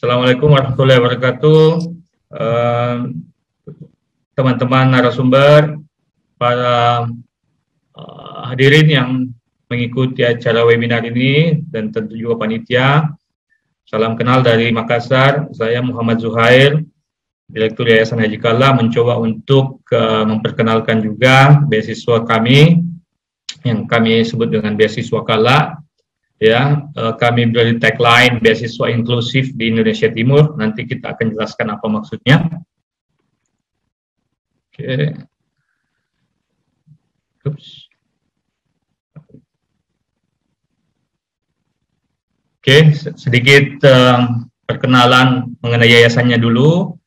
Assalamualaikum warahmatullahi wabarakatuh. Teman-teman narasumber, para hadirin yang mengikuti acara webinar ini, dan tentu juga panitia. Salam kenal dari Makassar, saya Muhammad Zuhair, Direktur Yayasan Haji Kalla, mencoba untuk memperkenalkan juga beasiswa kami, yang kami sebut dengan beasiswa Kalla. Ya, kami beri tagline beasiswa inklusif di Indonesia Timur. Nanti kita akan jelaskan apa maksudnya. Oke. Oke, sedikit perkenalan mengenai yayasannya dulu.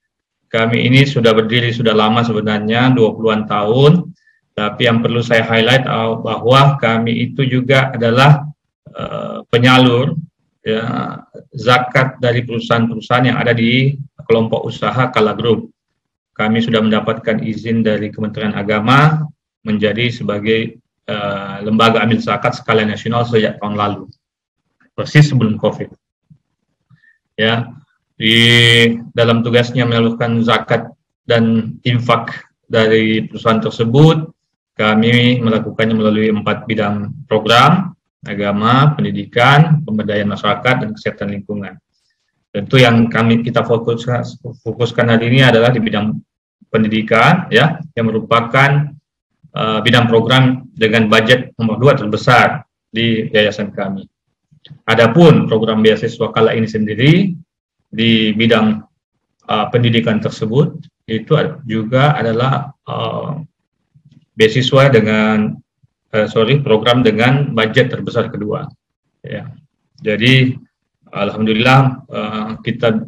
Kami ini sudah berdiri sudah lama sebenarnya, 20-an tahun. Tapi yang perlu saya highlight bahwa kami itu juga adalah penyalur ya, zakat dari perusahaan-perusahaan yang ada di kelompok usaha Kalla Group. Kami sudah mendapatkan izin dari Kementerian Agama menjadi sebagai lembaga amil zakat skala nasional sejak tahun lalu, persis sebelum COVID. Ya, di dalam tugasnya menyalurkan zakat dan infak dari perusahaan tersebut, kami melakukannya melalui 4 bidang program: agama, pendidikan, pemberdayaan masyarakat, dan kesehatan lingkungan. Tentu yang kita fokuskan hari ini adalah di bidang pendidikan, ya, yang merupakan bidang program dengan budget nomor 2 terbesar di yayasan kami. Adapun program beasiswa Kalla ini sendiri di bidang pendidikan tersebut itu juga adalah beasiswa dengan program dengan budget terbesar kedua. Ya. Jadi alhamdulillah kita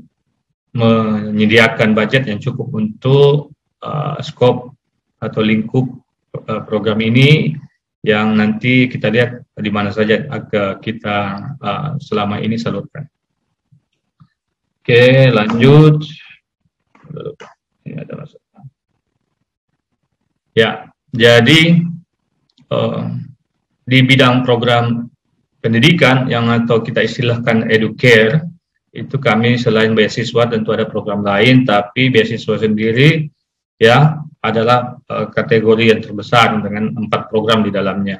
menyediakan budget yang cukup untuk skop atau lingkup program ini, yang nanti kita lihat di mana saja kita selama ini salurkan. Oke, lanjut. Ini ada masalah. Ya, jadi di bidang program pendidikan yang atau kita istilahkan educare, itu kami selain beasiswa tentu ada program lain, tapi beasiswa sendiri ya adalah kategori yang terbesar dengan 4 program di dalamnya.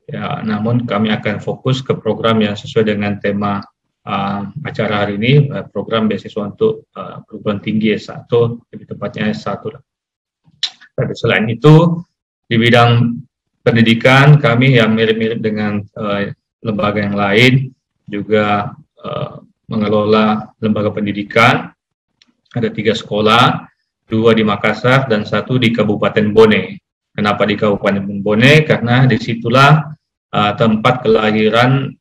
Ya, namun kami akan fokus ke program yang sesuai dengan tema acara hari ini, program beasiswa untuk perguruan tinggi S1, lebih tepatnya S1. Tapi selain itu di bidang pendidikan kami yang mirip-mirip dengan lembaga yang lain juga mengelola lembaga pendidikan. Ada 3 sekolah, 2 di Makassar dan 1 di Kabupaten Bone. Kenapa di Kabupaten Bone? Karena disitulah tempat kelahiran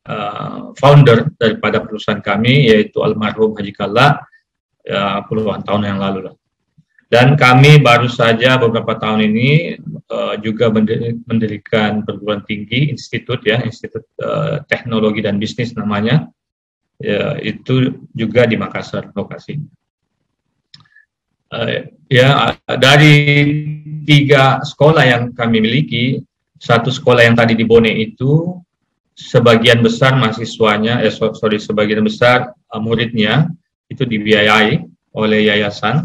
founder daripada perusahaan kami, yaitu almarhum Haji Kalla, puluhan tahun yang lalu. Dan kami baru saja beberapa tahun ini juga mendirikan perguruan tinggi, institut teknologi dan bisnis namanya, ya, itu juga di Makassar lokasinya. Ya, dari 3 sekolah yang kami miliki, 1 sekolah yang tadi di Bone itu sebagian besar mahasiswanya, sebagian besar muridnya itu dibiayai oleh yayasan,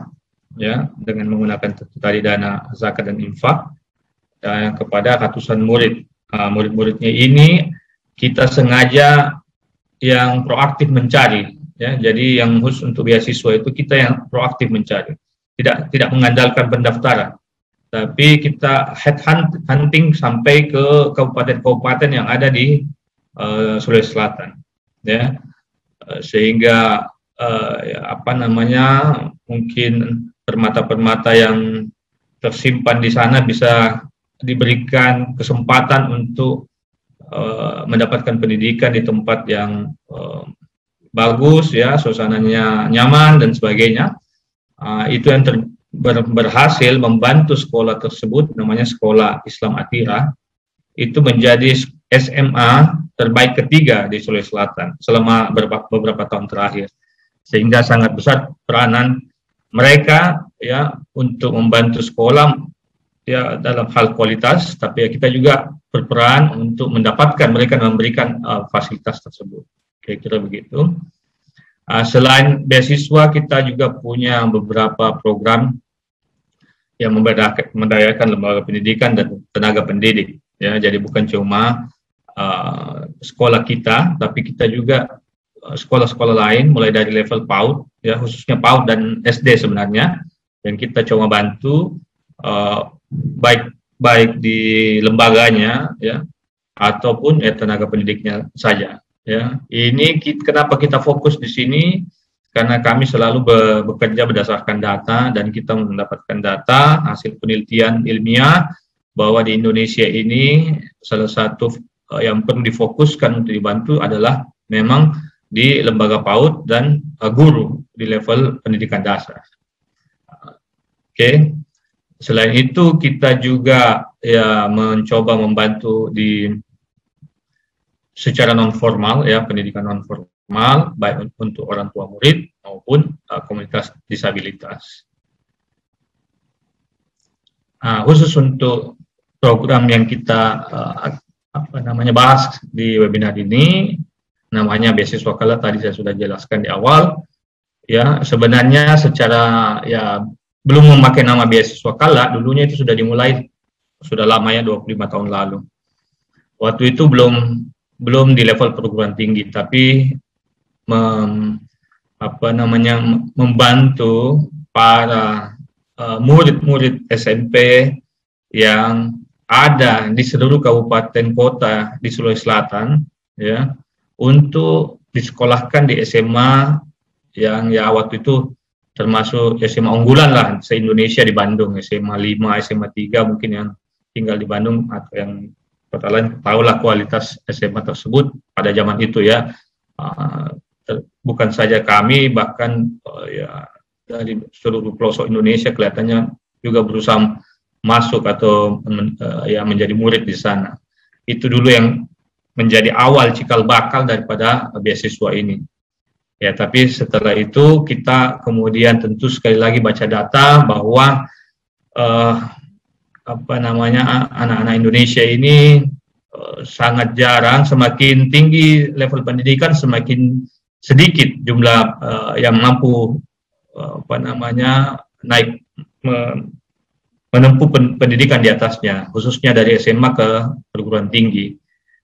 ya, dengan menggunakan tadi dana zakat dan infak kepada ratusan murid. Murid-muridnya ini kita sengaja yang proaktif mencari, ya. Jadi yang khusus untuk beasiswa itu kita yang proaktif mencari, tidak mengandalkan pendaftaran, tapi kita hunting sampai ke kabupaten-kabupaten yang ada di Sulawesi Selatan, ya, sehingga mungkin permata-permata yang tersimpan di sana bisa diberikan kesempatan untuk mendapatkan pendidikan di tempat yang bagus, ya, suasananya nyaman dan sebagainya. Itu yang berhasil membantu sekolah tersebut, namanya Sekolah Islam Atira, itu menjadi SMA terbaik ketiga di Sulawesi Selatan selama beberapa tahun terakhir, sehingga sangat besar peranan mereka, ya, untuk membantu sekolah, ya, dalam hal kualitas, tapi ya, kita juga berperan untuk mendapatkan mereka dan memberikan fasilitas tersebut. Kira-kira begitu. Selain beasiswa, kita juga punya beberapa program yang memberdayakan lembaga pendidikan dan tenaga pendidik. Ya, jadi bukan cuma sekolah kita, tapi kita juga sekolah-sekolah lain, mulai dari level PAUD, ya khususnya PAUD dan SD sebenarnya, yang kita coba bantu baik di lembaganya, ya, ataupun tenaga pendidiknya saja. Ya, ini kenapa kita fokus di sini? Karena kami selalu bekerja berdasarkan data dan kita mendapatkan data hasil penelitian ilmiah bahwa di Indonesia ini salah satu yang perlu difokuskan untuk dibantu adalah memang di lembaga PAUD dan guru di level pendidikan dasar. Oke. Selain itu kita juga ya mencoba membantu di secara non formal, ya, pendidikan non formal baik untuk orang tua murid maupun komunitas disabilitas. Khusus untuk program yang kita bahas di webinar ini, namanya beasiswa Kala, tadi saya sudah jelaskan di awal. Ya, sebenarnya secara ya belum memakai nama beasiswa Kala, dulunya itu sudah dimulai sudah lama, ya, 25 tahun lalu. Waktu itu belum di level perguruan tinggi, tapi membantu para murid-murid SMP yang ada di seluruh kabupaten kota di Sulawesi Selatan, ya, untuk disekolahkan di SMA yang ya waktu itu termasuk SMA unggulan lah se-Indonesia di Bandung, SMA 5, SMA 3 mungkin yang tinggal di Bandung atau yang kota lain tahulah kualitas SMA tersebut pada zaman itu, ya. Bukan saja kami, bahkan ya dari seluruh pelosok Indonesia kelihatannya juga berusaha masuk atau ya menjadi murid di sana. Itu dulu yang menjadi awal cikal bakal daripada beasiswa ini. Ya, tapi setelah itu kita kemudian tentu sekali lagi baca data bahwa anak-anak Indonesia ini sangat jarang, semakin tinggi level pendidikan semakin sedikit jumlah yang mampu naik menempuh pendidikan di atasnya, khususnya dari SMA ke perguruan tinggi.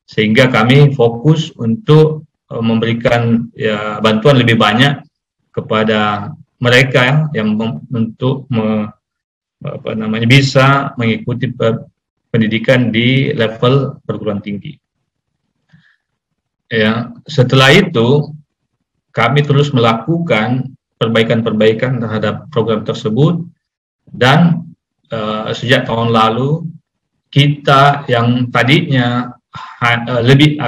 Sehingga kami fokus untuk memberikan ya bantuan lebih banyak kepada mereka yang untuk bisa mengikuti pendidikan di level perguruan tinggi. Ya, setelah itu kami terus melakukan perbaikan-perbaikan terhadap program tersebut, dan sejak tahun lalu kita yang tadinya lebih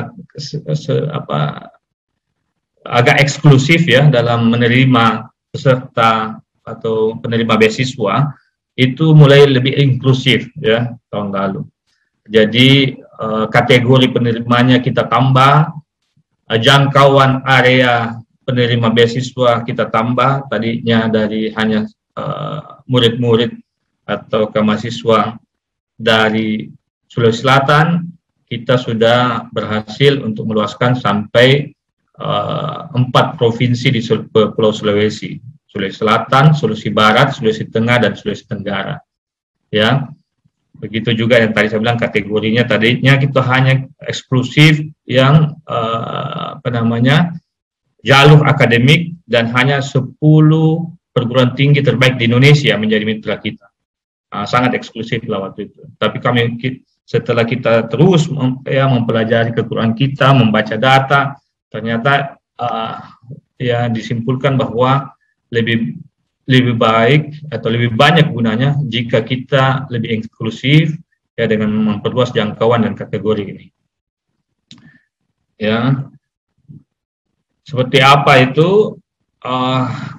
agak eksklusif, ya, dalam menerima peserta atau penerima beasiswa, itu mulai lebih inklusif, ya, tahun lalu. Jadi kategori penerimanya kita tambah, jangkauan area penerima beasiswa kita tambah, tadinya dari hanya murid-murid atau ke mahasiswa dari Sulawesi Selatan, kita sudah berhasil untuk meluaskan sampai 4 provinsi di Pulau Sulawesi. Sulawesi Selatan, Sulawesi Barat, Sulawesi Tengah, dan Sulawesi Tenggara. Ya, begitu juga yang tadi saya bilang kategorinya tadinya kita hanya eksklusif yang jalur akademik, dan hanya 10 perguruan tinggi terbaik di Indonesia menjadi mitra kita. Sangat eksklusif lah waktu itu. Tapi setelah kita terus mempelajari kekurangan kita, membaca data, ternyata ya disimpulkan bahwa lebih baik atau lebih banyak gunanya jika kita lebih eksklusif, ya, dengan memperluas jangkauan dan kategori ini. Ya, seperti apa itu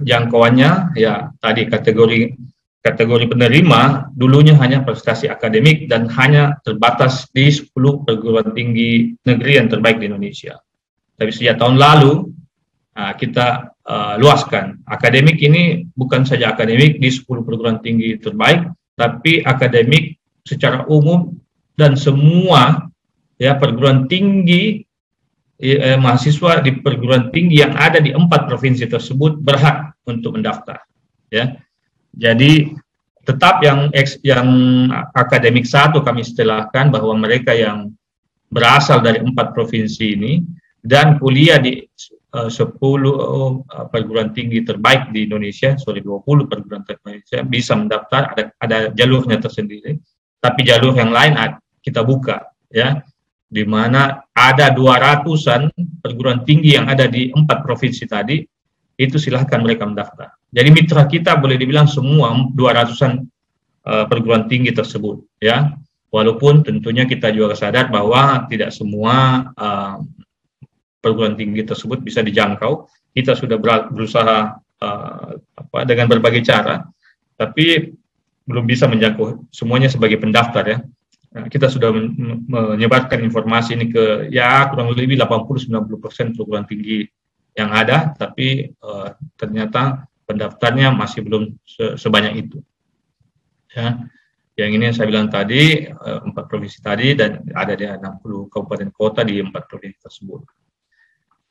jangkauannya? Ya, tadi kategori penerima dulunya hanya prestasi akademik dan hanya terbatas di 10 perguruan tinggi negeri yang terbaik di Indonesia. Tapi sejak tahun lalu kita luaskan. Akademik ini bukan saja akademik di 10 perguruan tinggi terbaik, tapi akademik secara umum dan semua, ya, perguruan tinggi mahasiswa di perguruan tinggi yang ada di 4 provinsi tersebut berhak untuk mendaftar. Ya, jadi tetap yang akademik 1 kami istilahkan bahwa mereka yang berasal dari 4 provinsi ini dan kuliah di 10 perguruan tinggi terbaik di Indonesia, 20 perguruan tinggi Indonesia bisa mendaftar, ada jalurnya tersendiri, tapi jalur yang lain kita buka, ya, di mana ada 200-an perguruan tinggi yang ada di 4 provinsi tadi, itu silahkan mereka mendaftar. Jadi mitra kita boleh dibilang semua 200-an perguruan tinggi tersebut, ya. Walaupun tentunya kita juga sadar bahwa tidak semua perguruan tinggi tersebut bisa dijangkau. Kita sudah berusaha dengan berbagai cara, tapi belum bisa menjangkau semuanya sebagai pendaftar, ya. Nah, kita sudah menyebarkan informasi ini ke kurang lebih 80-90% perguruan tinggi yang ada, tapi ternyata pendaftarnya masih belum sebanyak itu. Ya, yang ini yang saya bilang tadi 4 provinsi tadi dan ada di 60 kabupaten kota di 4 provinsi tersebut.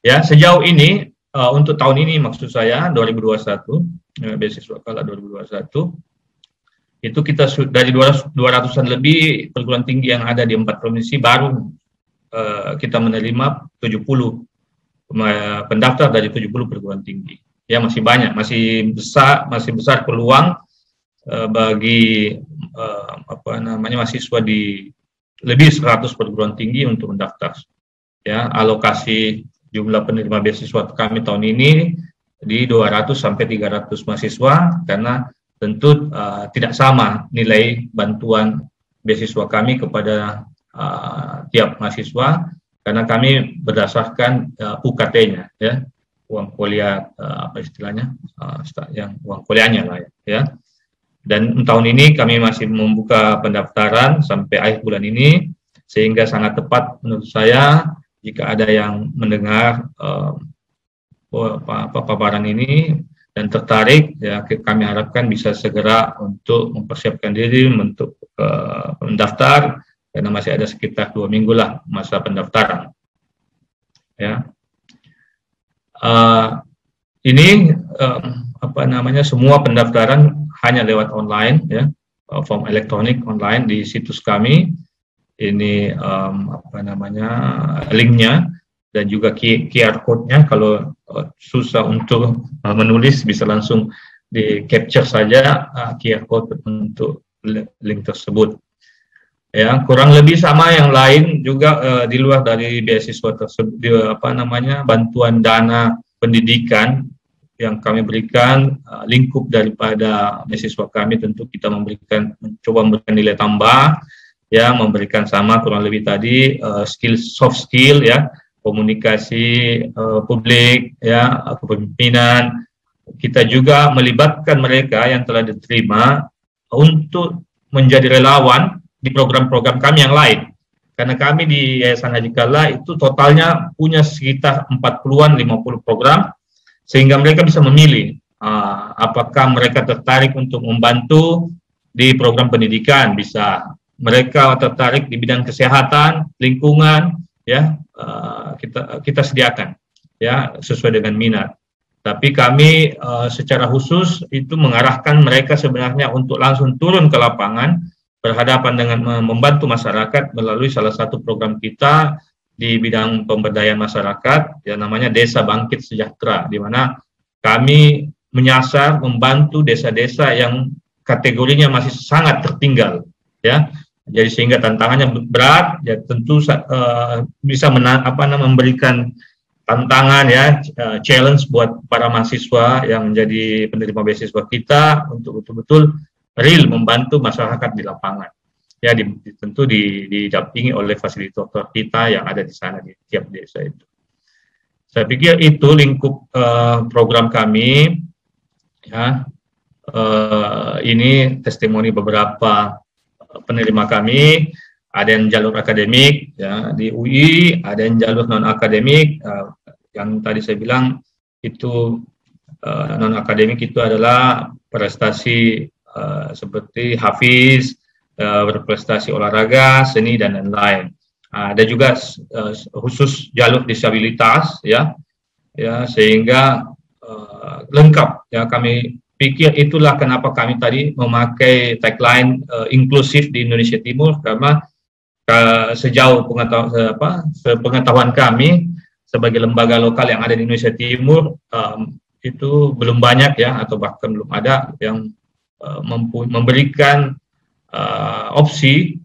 Ya, sejauh ini untuk tahun ini maksud saya 2021 beasiswa Kala 2021 itu kita dari 200-an lebih perguruan tinggi yang ada di 4 provinsi baru kita menerima 70 pendaftar dari 70 perguruan tinggi. Ya, masih banyak, masih besar peluang bagi mahasiswa di lebih 100 perguruan tinggi untuk mendaftar. Ya, alokasi jumlah penerima beasiswa kami tahun ini di 200 sampai 300 mahasiswa karena tentu tidak sama nilai bantuan beasiswa kami kepada tiap mahasiswa karena kami berdasarkan UKT-nya, ya, uang kuliah yang uang kuliahnya lah, ya. Dan tahun ini kami masih membuka pendaftaran sampai akhir bulan ini, sehingga sangat tepat menurut saya jika ada yang mendengar paparan ini dan tertarik, ya, kami harapkan bisa segera untuk mempersiapkan diri untuk mendaftar karena masih ada sekitar 2 minggu lah masa pendaftaran. Ya, ini semua pendaftaran hanya lewat online, ya, form elektronik online di situs kami. Ini linknya dan juga QR code-nya. Kalau susah untuk menulis bisa langsung di capture saja QR code untuk link tersebut. Ya, kurang lebih sama yang lain juga di luar dari beasiswa tersebut, bantuan dana pendidikan yang kami berikan, lingkup daripada beasiswa kami tentu kita mencoba memberikan nilai tambah, ya, memberikan sama kurang lebih tadi soft skill, ya, komunikasi publik, ya, kepemimpinan. Kita juga melibatkan mereka yang telah diterima untuk menjadi relawan di program-program kami yang lain. Karena kami di Yayasan Haji Kala itu totalnya punya sekitar 40-an, 50 program, sehingga mereka bisa memilih apakah mereka tertarik untuk membantu di program pendidikan, bisa mereka tertarik di bidang kesehatan, lingkungan, ya, kita sediakan, ya, sesuai dengan minat. Tapi kami secara khusus itu mengarahkan mereka sebenarnya untuk langsung turun ke lapangan, berhadapan dengan membantu masyarakat melalui salah satu program kita di bidang pemberdayaan masyarakat, yang namanya Desa Bangkit Sejahtera, di mana kami menyasar membantu desa-desa yang kategorinya masih sangat tertinggal, ya. Jadi sehingga tantangannya berat, ya, tentu bisa memberikan tantangan, ya, challenge buat para mahasiswa yang menjadi penerima beasiswa kita untuk betul-betul real membantu masyarakat di lapangan. Ya, tentu didampingi oleh fasilitator kita yang ada di sana di tiap desa itu. Saya pikir itu lingkup program kami. Ya, ini testimoni beberapa penerima kami. Ada yang jalur akademik, ya, di UI, ada yang jalur non akademik. Yang tadi saya bilang itu non akademik itu adalah prestasi seperti hafiz, berprestasi olahraga, seni, dan lain-lain. Ada juga khusus jalur disabilitas, ya, sehingga lengkap. Ya, kami pikir itulah kenapa kami tadi memakai tagline inklusif di Indonesia Timur, karena sejauh pengetahuan kami sebagai lembaga lokal yang ada di Indonesia Timur, itu belum banyak, ya, atau bahkan belum ada yang memberikan opsi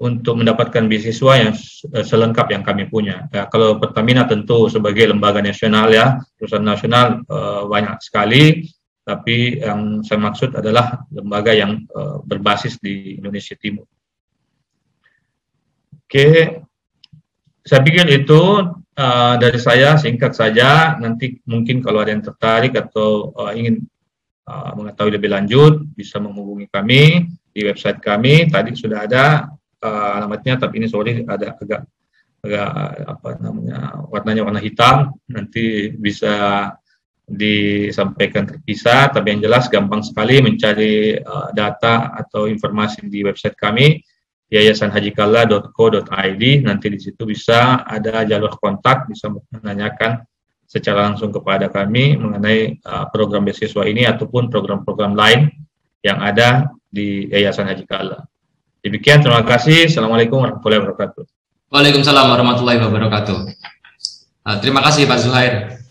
untuk mendapatkan beasiswa yang selengkap yang kami punya. Ya, kalau Pertamina tentu sebagai lembaga nasional, ya, perusahaan nasional, banyak sekali, tapi yang saya maksud adalah lembaga yang berbasis di Indonesia Timur. Oke, saya pikir itu dari saya, singkat saja. Nanti mungkin kalau ada yang tertarik atau ingin mengetahui lebih lanjut, bisa menghubungi kami di website kami. Tadi sudah ada alamatnya, tapi ini sorry ada agak apa namanya, warnanya warna hitam. Nanti bisa disampaikan terpisah, tapi yang jelas gampang sekali mencari data atau informasi di website kami, yayasanhajikala.co.id. Nanti di situ bisa ada jalur kontak, bisa menanyakan secara langsung kepada kami mengenai program beasiswa ini ataupun program-program lain yang ada di Yayasan Hajikala. Demikian, terima kasih. Assalamualaikum warahmatullahi wabarakatuh. Waalaikumsalam warahmatullahi wabarakatuh. Terima kasih Pak Zuhair.